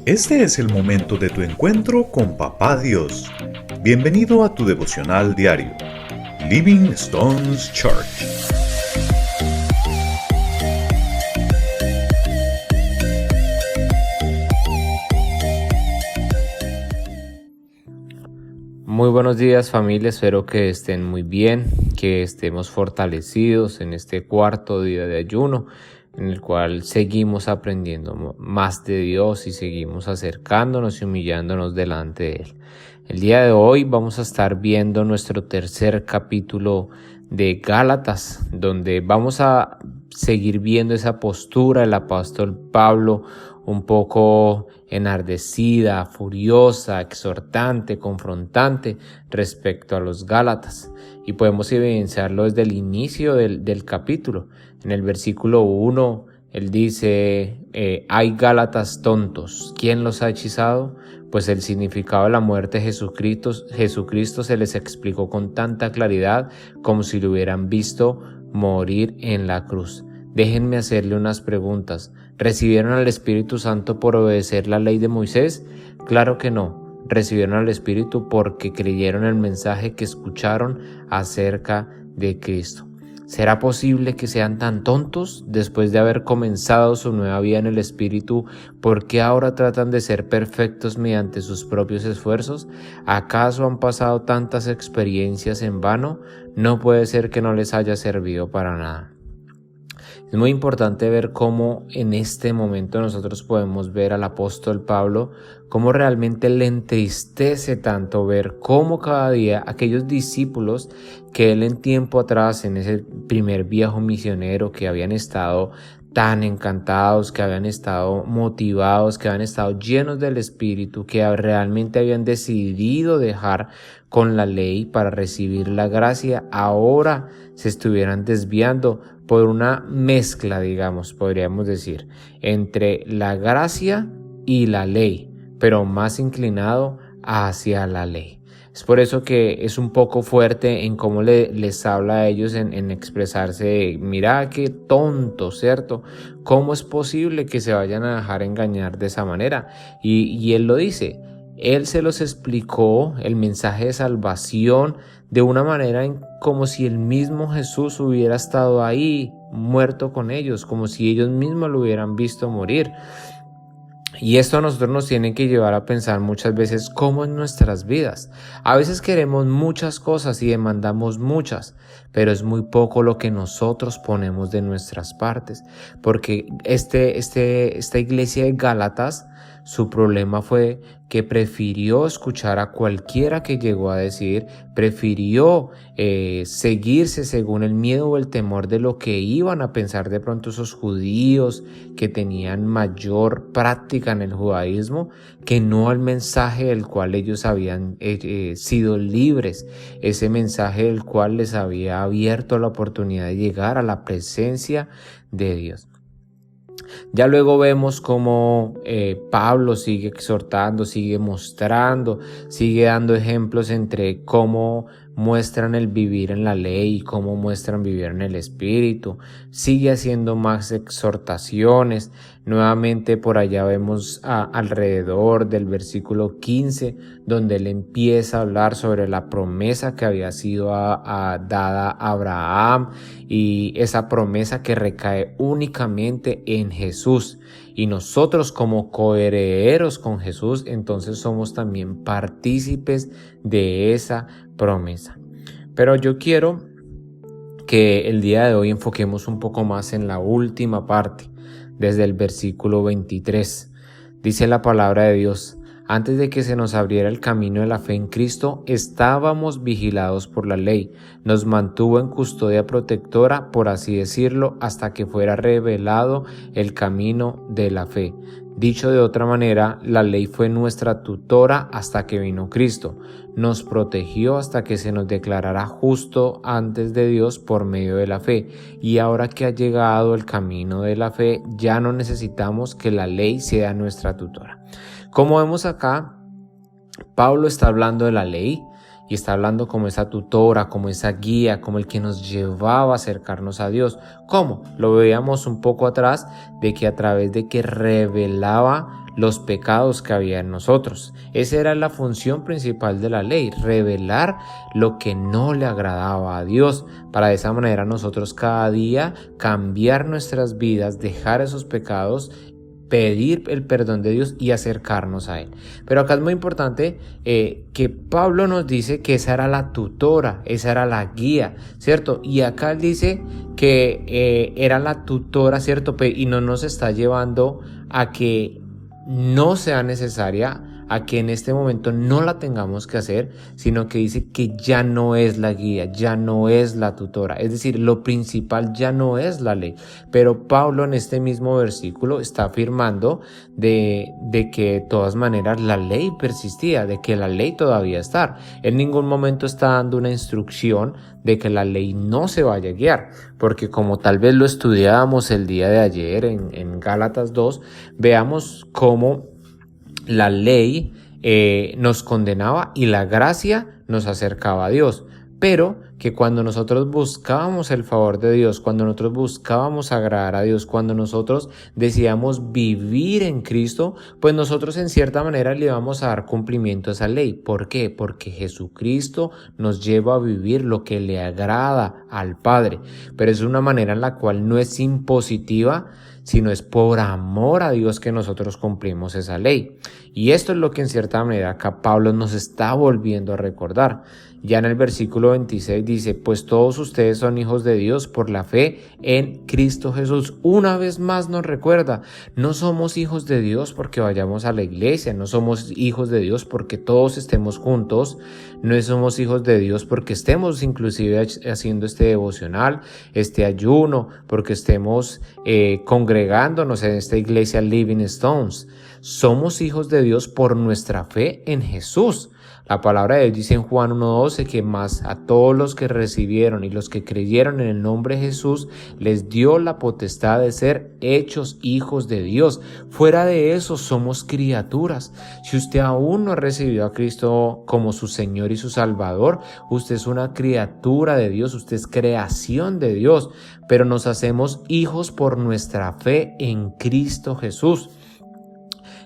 Este es el momento de tu encuentro con Papá Dios. Bienvenido a tu devocional diario, Living Stones Church. Muy buenos días, familia, espero que estén muy bien, que estemos fortalecidos en este cuarto día de ayuno, en el cual seguimos aprendiendo más de Dios y seguimos acercándonos y humillándonos delante de Él. El día de hoy vamos a estar viendo nuestro tercer capítulo de Gálatas, donde vamos a seguir viendo esa postura del apóstol Pablo, un poco enardecida, furiosa, exhortante, confrontante respecto a los Gálatas. Y podemos evidenciarlo desde el inicio del capítulo. En el versículo 1, él dice, hay Gálatas tontos, ¿quién los ha hechizado? Pues el significado de la muerte de Jesucristo se les explicó con tanta claridad como si lo hubieran visto morir en la cruz. Déjenme hacerle unas preguntas. ¿Recibieron al Espíritu Santo por obedecer la ley de Moisés? Claro que no. Recibieron al Espíritu porque creyeron el mensaje que escucharon acerca de Cristo. ¿Será posible que sean tan tontos después de haber comenzado su nueva vida en el Espíritu? ¿Por qué ahora tratan de ser perfectos mediante sus propios esfuerzos? ¿Acaso han pasado tantas experiencias en vano? No puede ser que no les haya servido para nada. Es muy importante ver cómo en este momento nosotros podemos ver al apóstol Pablo, cómo realmente le entristece tanto ver cómo cada día aquellos discípulos que él en tiempo atrás, en ese primer viaje misionero, que habían estado tan encantados, que habían estado motivados, que habían estado llenos del Espíritu, que realmente habían decidido dejar con la ley para recibir la gracia, ahora se estuvieran desviando por una mezcla, digamos, podríamos decir, entre la gracia y la ley, pero más inclinado hacia la ley. Es por eso que es un poco fuerte en cómo les habla a ellos en expresarse, mira qué tonto, ¿cierto? ¿Cómo es posible que se vayan a dejar engañar de esa manera? Y él lo dice, él se los explicó el mensaje de salvación de una manera como si el mismo Jesús hubiera estado ahí, muerto con ellos, como si ellos mismos lo hubieran visto morir. Y esto a nosotros nos tiene que llevar a pensar muchas veces cómo en nuestras vidas. A veces queremos muchas cosas y demandamos muchas, pero es muy poco lo que nosotros ponemos de nuestras partes. Porque esta iglesia de Gálatas, su problema fue que prefirió escuchar a cualquiera que llegó a decir, prefirió seguirse según el miedo o el temor de lo que iban a pensar de pronto esos judíos que tenían mayor práctica en el judaísmo, que no al mensaje del cual ellos habían sido libres, ese mensaje del cual les había abierto la oportunidad de llegar a la presencia de Dios. Ya luego vemos cómo Pablo sigue exhortando, sigue mostrando, sigue dando ejemplos entre cómo muestran el vivir en la ley y cómo muestran vivir en el Espíritu. Sigue haciendo más exhortaciones. Nuevamente por allá vemos alrededor del versículo 15, donde él empieza a hablar sobre la promesa que había sido dada a Abraham y esa promesa que recae únicamente en Jesús. Y nosotros como coherederos con Jesús, entonces somos también partícipes de esa promesa. Pero yo quiero que el día de hoy enfoquemos un poco más en la última parte, desde el versículo 23. Dice la palabra de Dios: antes de que se nos abriera el camino de la fe en Cristo, estábamos vigilados por la ley. Nos mantuvo en custodia protectora, por así decirlo, hasta que fuera revelado el camino de la fe. Dicho de otra manera, la ley fue nuestra tutora hasta que vino Cristo. Nos protegió hasta que se nos declarara justo antes de Dios por medio de la fe. Y ahora que ha llegado el camino de la fe, ya no necesitamos que la ley sea nuestra tutora. Como vemos acá, Pablo está hablando de la ley y está hablando como esa tutora, como esa guía, como el que nos llevaba a acercarnos a Dios. ¿Cómo? Lo veíamos un poco atrás, de que a través de que revelaba los pecados que había en nosotros. Esa era la función principal de la ley, revelar lo que no le agradaba a Dios, para de esa manera nosotros cada día cambiar nuestras vidas, dejar esos pecados, pedir el perdón de Dios y acercarnos a Él. Pero acá es muy importante que Pablo nos dice que esa era la tutora, esa era la guía, ¿cierto? Y acá él dice que era la tutora, ¿cierto? Y no nos está llevando a que no sea necesaria, a que en este momento no la tengamos que hacer, sino que dice que ya no es la guía, ya no es la tutora. Es decir, lo principal ya no es la ley. Pero Pablo en este mismo versículo está afirmando de que de todas maneras la ley persistía, de que la ley todavía está. En ningún momento está dando una instrucción de que la ley no se vaya a guiar, porque como tal vez lo estudiábamos el día de ayer en Gálatas 2, veamos cómo la ley nos condenaba y la gracia nos acercaba a Dios, pero que cuando nosotros buscábamos el favor de Dios, cuando nosotros buscábamos agradar a Dios, cuando nosotros decíamos vivir en Cristo, pues nosotros en cierta manera le vamos a dar cumplimiento a esa ley. ¿Por qué? Porque Jesucristo nos lleva a vivir lo que le agrada al Padre, pero es una manera en la cual no es impositiva, sino es por amor a Dios que nosotros cumplimos esa ley. Y esto es lo que en cierta manera acá Pablo nos está volviendo a recordar. Ya en el versículo 26 dice, pues todos ustedes son hijos de Dios por la fe en Cristo Jesús. Una vez más nos recuerda, no somos hijos de Dios porque vayamos a la iglesia, no somos hijos de Dios porque todos estemos juntos, no somos hijos de Dios porque estemos inclusive haciendo este devocional, este ayuno, porque estemos congregándonos en esta iglesia Living Stones. Somos hijos de Dios por nuestra fe en Jesús. La palabra de Dios dice en Juan 1:12 que más a todos los que recibieron y los que creyeron en el nombre de Jesús les dio la potestad de ser hechos hijos de Dios. Fuera de eso somos criaturas. Si usted aún no ha recibido a Cristo como su Señor y su Salvador, usted es una criatura de Dios, usted es creación de Dios, pero nos hacemos hijos por nuestra fe en Cristo Jesús.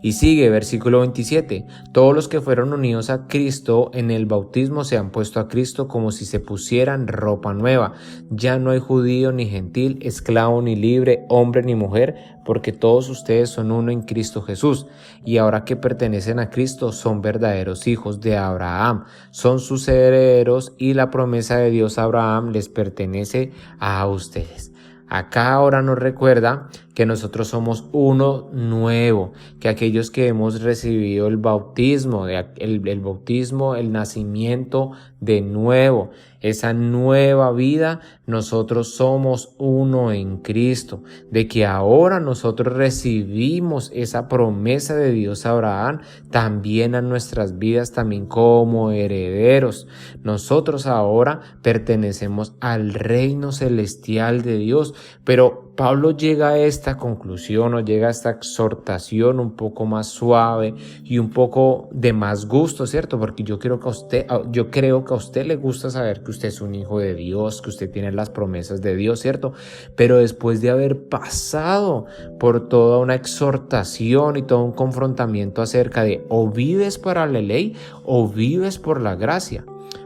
Y sigue, versículo 27, todos los que fueron unidos a Cristo en el bautismo se han puesto a Cristo como si se pusieran ropa nueva. Ya no hay judío ni gentil, esclavo ni libre, hombre ni mujer, porque todos ustedes son uno en Cristo Jesús. Y ahora que pertenecen a Cristo son verdaderos hijos de Abraham, son sus herederos y la promesa de Dios a Abraham les pertenece a ustedes. Acá ahora nos recuerda que nosotros somos uno nuevo, que aquellos que hemos recibido el bautismo, el nacimiento de nuevo, esa nueva vida, nosotros somos uno en Cristo, de que ahora nosotros recibimos esa promesa de Dios a Abraham también a nuestras vidas, también como herederos. Nosotros ahora pertenecemos al reino celestial de Dios, pero Pablo llega a esta conclusión o llega a esta exhortación un poco más suave y un poco de más gusto, ¿cierto? Porque yo creo que a usted le gusta saber que usted es un hijo de Dios, que usted tiene las promesas de Dios, ¿cierto? Pero después de haber pasado por toda una exhortación y todo un confrontamiento acerca de o vives para la ley o vives por la gracia.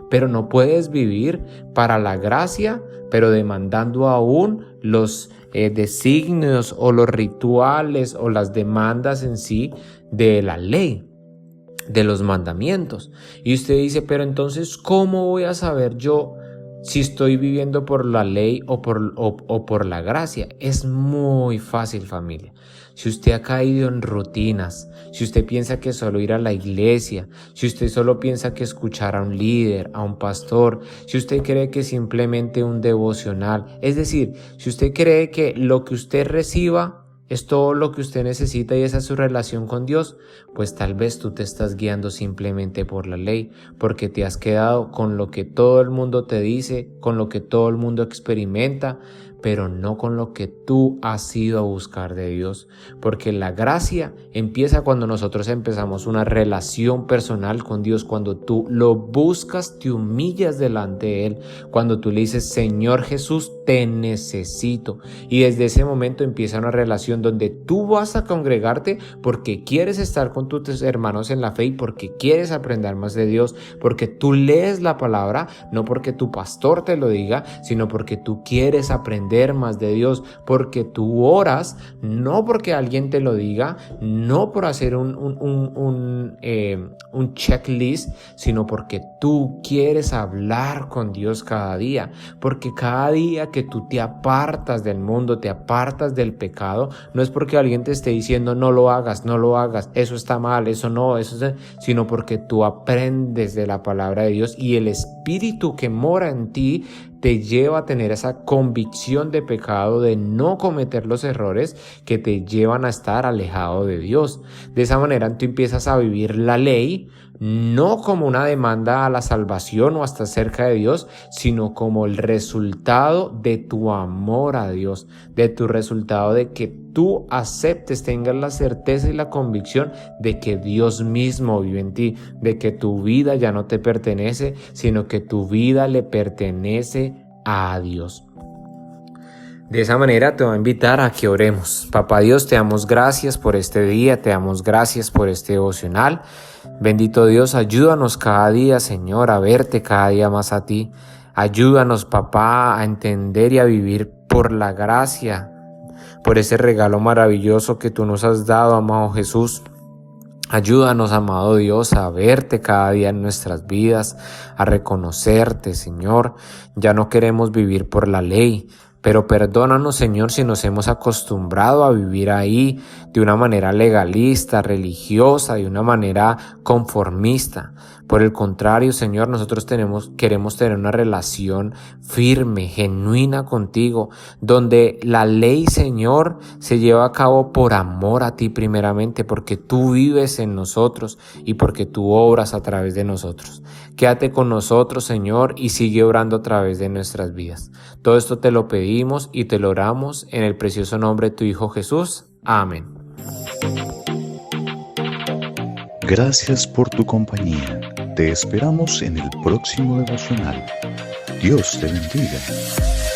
Pero no puedes vivir para la gracia, pero demandando aún los designios o los rituales o las demandas en sí de la ley, de los mandamientos. Y usted dice, pero entonces, ¿cómo voy a saber yo si estoy viviendo por la ley o por la gracia? Es muy fácil, familia. Si usted ha caído en rutinas, si usted piensa que solo ir a la iglesia, si usted solo piensa que escuchar a un líder, a un pastor, si usted cree que simplemente un devocional, es decir, si usted cree que lo que usted reciba es todo lo que usted necesita y esa es su relación con Dios, pues tal vez tú te estás guiando simplemente por la ley, porque te has quedado con lo que todo el mundo te dice, con lo que todo el mundo experimenta, pero no con lo que tú has ido a buscar de Dios. Porque la gracia empieza cuando nosotros empezamos una relación personal con Dios, cuando tú lo buscas, te humillas delante de Él, cuando tú le dices, Señor Jesús, te necesito. Y desde ese momento empieza una relación donde tú vas a congregarte porque quieres estar con tus hermanos en la fe y porque quieres aprender más de Dios, porque tú lees la palabra, no porque tu pastor te lo diga, sino porque tú quieres aprender más de Dios, porque tú oras, no porque alguien te lo diga, no por hacer un checklist, sino porque tú quieres hablar con Dios cada día, porque cada día que tú te apartas del mundo, te apartas del pecado, no es porque alguien te esté diciendo no lo hagas, eso está mal, eso no, sino porque tú aprendes de la palabra de Dios y el Espíritu que mora en ti te lleva a tener esa convicción de pecado, de no cometer los errores que te llevan a estar alejado de Dios. De esa manera tú empiezas a vivir la ley, no como una demanda a la salvación o hasta cerca de Dios, sino como el resultado de tu amor a Dios, de tu resultado de que tú aceptes, tengas la certeza y la convicción de que Dios mismo vive en ti, de que tu vida ya no te pertenece, sino que tu vida le pertenece a Dios. De esa manera te voy a invitar a que oremos. Papá Dios, te damos gracias por este día, te damos gracias por este devocional. Bendito Dios, ayúdanos cada día, Señor, a verte cada día más a ti. Ayúdanos, papá, a entender y a vivir por la gracia, por ese regalo maravilloso que tú nos has dado, amado Jesús. Ayúdanos, amado Dios, a verte cada día en nuestras vidas, a reconocerte, Señor. Ya no queremos vivir por la ley, pero perdónanos, Señor, si nos hemos acostumbrado a vivir ahí de una manera legalista, religiosa, de una manera conformista. Por el contrario, Señor, nosotros queremos tener una relación firme, genuina contigo, donde la ley, Señor, se lleva a cabo por amor a ti primeramente, porque tú vives en nosotros y porque tú obras a través de nosotros. Quédate con nosotros, Señor, y sigue obrando a través de nuestras vidas. Todo esto te lo pedimos y te lo oramos en el precioso nombre de tu Hijo Jesús. Amén. Gracias por tu compañía. Te esperamos en el próximo devocional. Dios te bendiga.